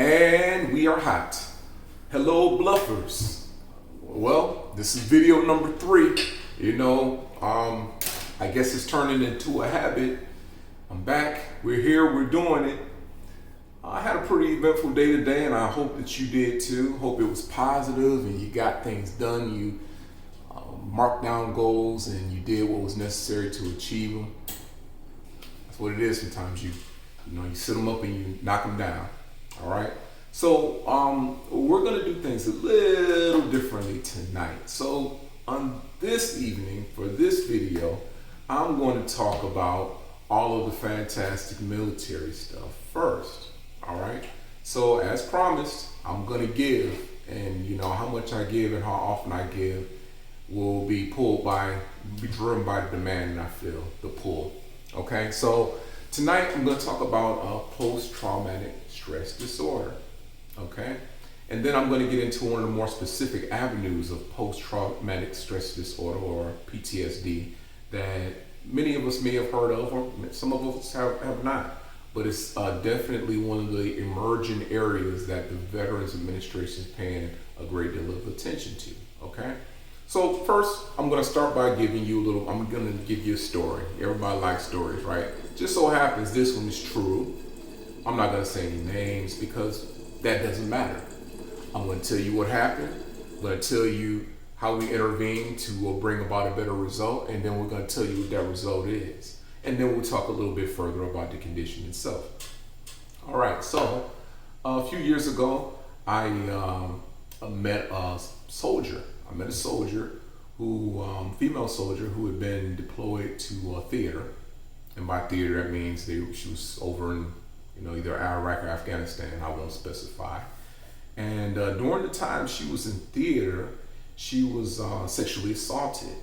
And we are hot. Hello, bluffers. Well, this is video number 3. I guess it's turning into a habit. I'm back. We're here. We're doing it. I had a pretty eventful day today, and I hope that you did too. Hope it was positive and you got things done. You marked down goals and you did what was necessary to achieve them. That's what it is sometimes. You sit them up and you knock them down. All right. So we're going to do things a little differently tonight. So on this evening, for this video, I'm going to talk about all of the fantastic military stuff first. All right. So as promised, I'm going to give, and how much I give and how often I give will be driven by the demand that I feel, the pull. Okay. So tonight I'm going to talk about post-traumatic stress disorder. Okay. And then I'm going to get into one of the more specific avenues of post-traumatic stress disorder, or PTSD, that many of us may have heard of, or some of us have not. But it's definitely one of the emerging areas that the Veterans Administration is paying a great deal of attention to. Okay. So first, I'm going to start by giving you I'm going to give you a story. Everybody likes stories, right? Just so happens this one is true. I'm not going to say any names because that doesn't matter. I'm going to tell you what happened. I'm going to tell you how we intervened to bring about a better result. And then we're going to tell you what that result is. And then we'll talk a little bit further about the condition itself. All right. So a few years ago, I met a soldier. I met a soldier female soldier who had been deployed to a theater. And by theater, that means she was over in, either Iraq or Afghanistan. I won't specify. And during the time she was in theater, she was sexually assaulted.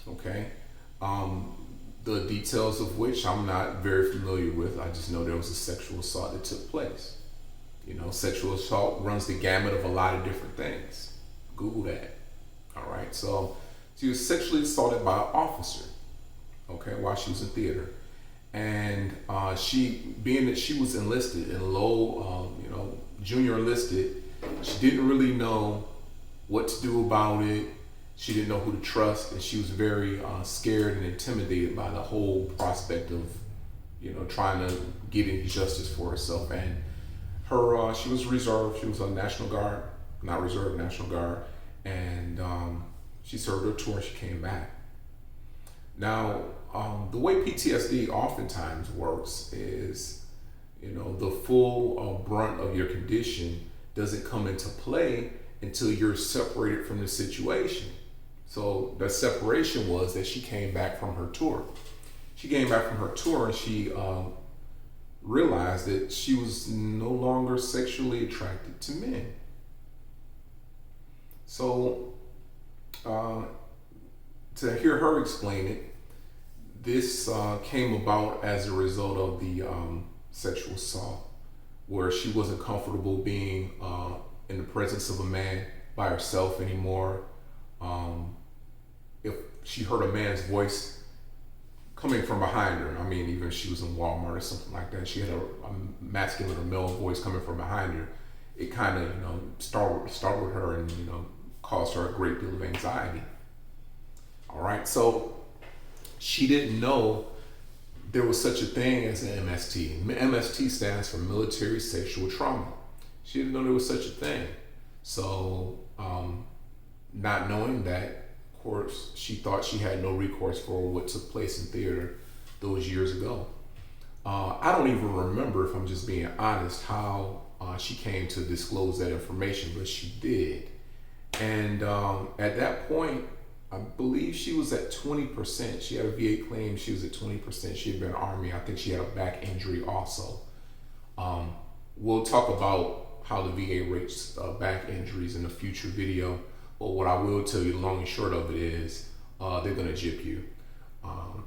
Okay. The details of which I'm not very familiar with. I just know there was a sexual assault that took place. Sexual assault runs the gamut of a lot of different things. Google that. All right. So she was sexually assaulted by an officer. Okay, while she was in theater. And being that she was enlisted and low, junior enlisted, she didn't really know what to do about it. She didn't know who to trust, and she was very scared and intimidated by the whole prospect of, trying to get any justice for herself. And she was reserved. She was a National Guard, not reserve, National Guard, and she served her tour and she came back. Now, the way PTSD oftentimes works is, the full brunt of your condition doesn't come into play until you're separated from the situation. So the separation was that she came back from her tour. She came back from her tour and she realized that she was no longer sexually attracted to men. So to hear her explain it, this came about as a result of the sexual assault, where she wasn't comfortable being in the presence of a man by herself anymore. If she heard a man's voice coming from behind her, even if she was in Walmart or something like that, she had a masculine or male voice coming from behind her, it kind of, startled her and, caused her a great deal of anxiety. All right. So she didn't know there was such a thing as an MST. MST stands for military sexual trauma. She didn't know there was such a thing. So, not knowing that, of course, she thought she had no recourse for what took place in theater those years ago. I don't even remember, if I'm just being honest, how she came to disclose that information, but she did. And at that point, I believe she was at 20%. She had a VA claim. She was at 20%. She had been in the Army. I think she had a back injury also. We'll talk about how the VA rates back injuries in a future video. But what I will tell you, the long and short of it is, they're going to gyp you.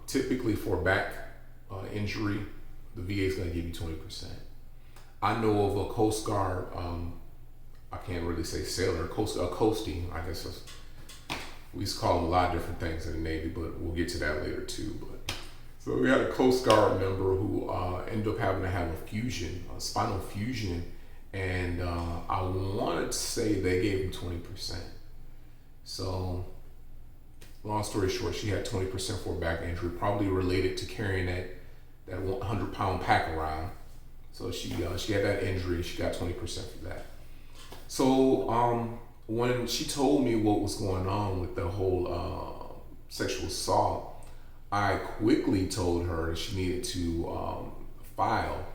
Typically for back injury, the VA is going to give you 20%. I know of a Coast Guard, I can't really say sailor, coasting, I guess we used to call them a lot of different things in the Navy, but we'll get to that later too. But so we had a Coast Guard member who ended up having to have a spinal fusion, and I wanted to say they gave him 20%. So, long story short, she had 20% for a back injury, probably related to carrying that 100-pound pack around. So she had that injury. She got 20% for that. So when she told me what was going on with the whole sexual assault, I quickly told her that she needed to file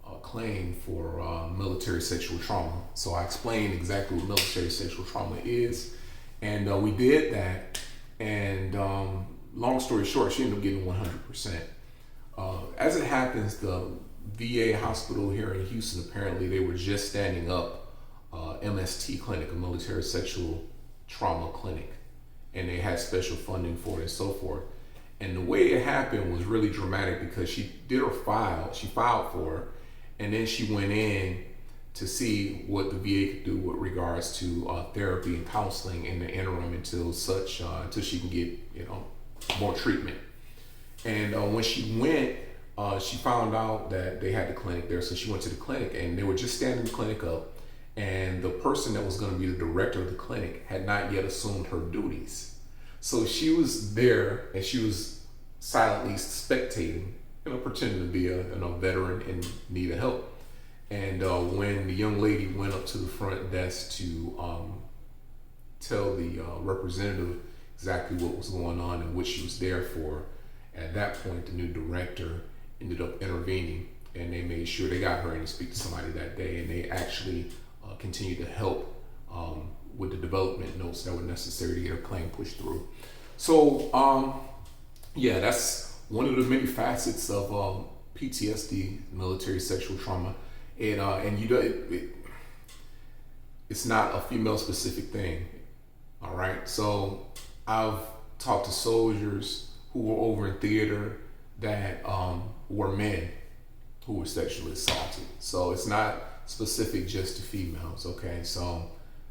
a claim for military sexual trauma. So I explained exactly what military sexual trauma is, and we did that. And long story short, she ended up getting 100%. As it happens, the VA hospital here in Houston, apparently they were just standing up MST clinic, a military sexual trauma clinic, and they had special funding for it and so forth. And the way it happened was really dramatic because she filed for it, and then she went in to see what the VA could do with regards to therapy and counseling in the interim until she can get more treatment. And when she went, she found out that they had the clinic there, so she went to the clinic, and they were just standing the clinic up, and the person that was going to be the director of the clinic had not yet assumed her duties. So she was there, and she was silently spectating, pretending to be a veteran in need of help. And when the young lady went up to the front desk to tell the representative exactly what was going on and what she was there for, at that point, the new director ended up intervening, and they made sure they got her in to speak to somebody that day, and they actually continued to help with the development notes that were necessary to get her claim pushed through. So, that's one of the many facets of PTSD, military sexual trauma, and it's not a female-specific thing. All right, so I've talked to soldiers who were over in theater that were men who were sexually assaulted. So it's not specific just to females, okay? So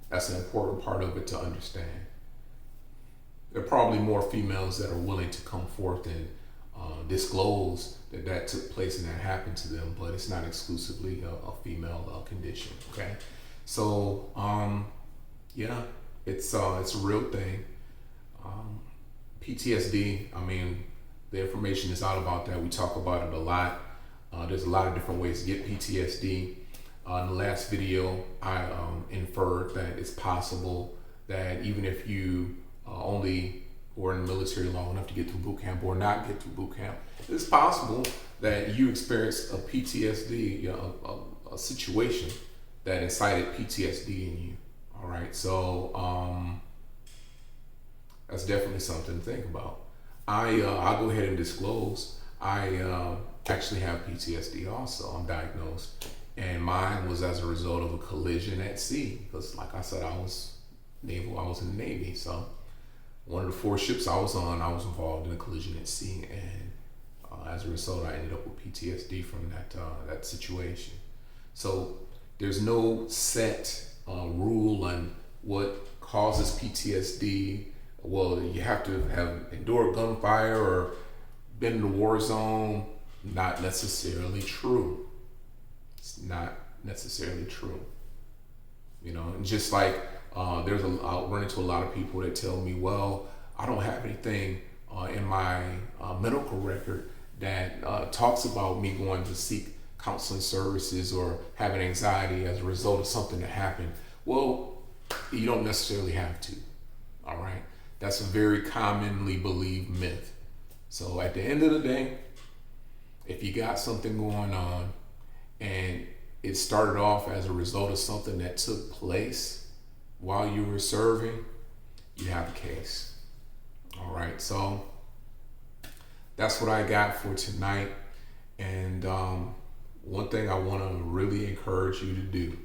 that's an important part of it to understand. There are probably more females that are willing to come forth and disclose that took place and that happened to them, but it's not exclusively a female condition, okay? So, it's a real thing. PTSD, the information is out about that. We talk about it a lot. There's a lot of different ways to get PTSD. In the last video, I inferred that it's possible that even if you only were in the military long enough to get through boot camp or not get through boot camp, it's possible that you experienced a PTSD, a situation that incited PTSD in you. All right, so that's definitely something to think about. I'll go ahead and disclose. I actually have PTSD also. I'm diagnosed, and mine was as a result of a collision at sea. Because, like I said, I was naval. I was in the Navy, so one of the 4 ships I was on, I was involved in a collision at sea, and as a result, I ended up with PTSD from that situation. So there's no set rule on what causes PTSD. Well, you have to have endured gunfire or been in the war zone. Not necessarily true. It's not necessarily true. And just like I'll run into a lot of people that tell me, well, I don't have anything in my medical record that talks about me going to seek counseling services or having anxiety as a result of something that happened. Well, you don't necessarily have to. All right. That's a very commonly believed myth. So at the end of the day, if you got something going on and it started off as a result of something that took place while you were serving, you have a case. All right, so that's what I got for tonight. And one thing I want to really encourage you to do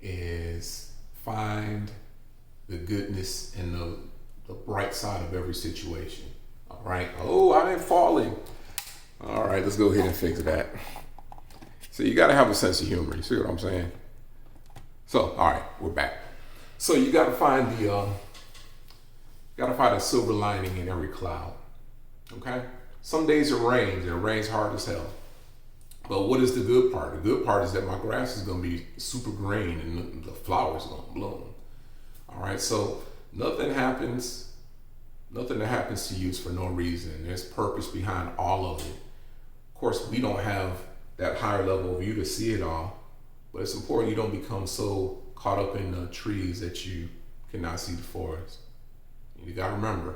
is find the goodness and the bright side of every situation. All right. Oh, I didn't falling. All right, let's go ahead and fix that. So you got to have a sense of humor. You see what I'm saying? So, all right, we're back. So you got to find a silver lining in every cloud. Okay. Some days it rains hard as hell. But what is the good part? The good part is that my grass is going to be super green and the flowers are going to bloom. All right, so nothing happens. Nothing that happens to you is for no reason. There's purpose behind all of it. Of course, we don't have that higher level of view to see it all, but it's important you don't become so caught up in the trees that you cannot see the forest. You got to remember,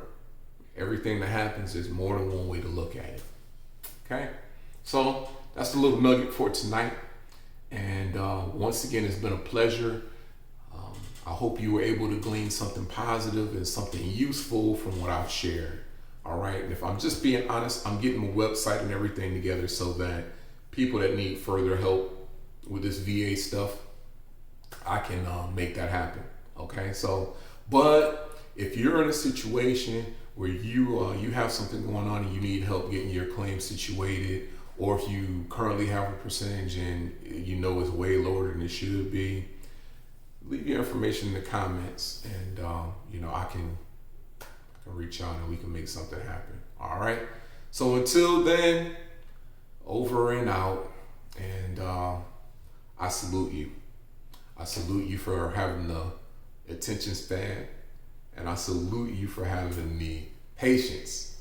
everything that happens, there's more than one way to look at it. Okay? So that's the little nugget for tonight. And once again, it's been a pleasure. I hope you were able to glean something positive and something useful from what I've shared. All right. And if I'm just being honest, I'm getting my website and everything together so that people that need further help with this VA stuff, I can make that happen. Okay. So, but if you're in a situation where you have something going on and you need help getting your claim situated, or if you currently have a percentage and you know it's way lower than it should be, leave your information in the comments, and I can reach out and we can make something happen. All right. So until then, over and out. And I salute you. I salute you for having the attention span, and I salute you for having the patience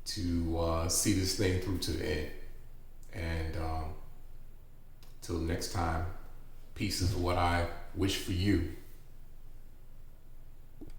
to see this thing through to the end. And till next time, peace is what I wish for you.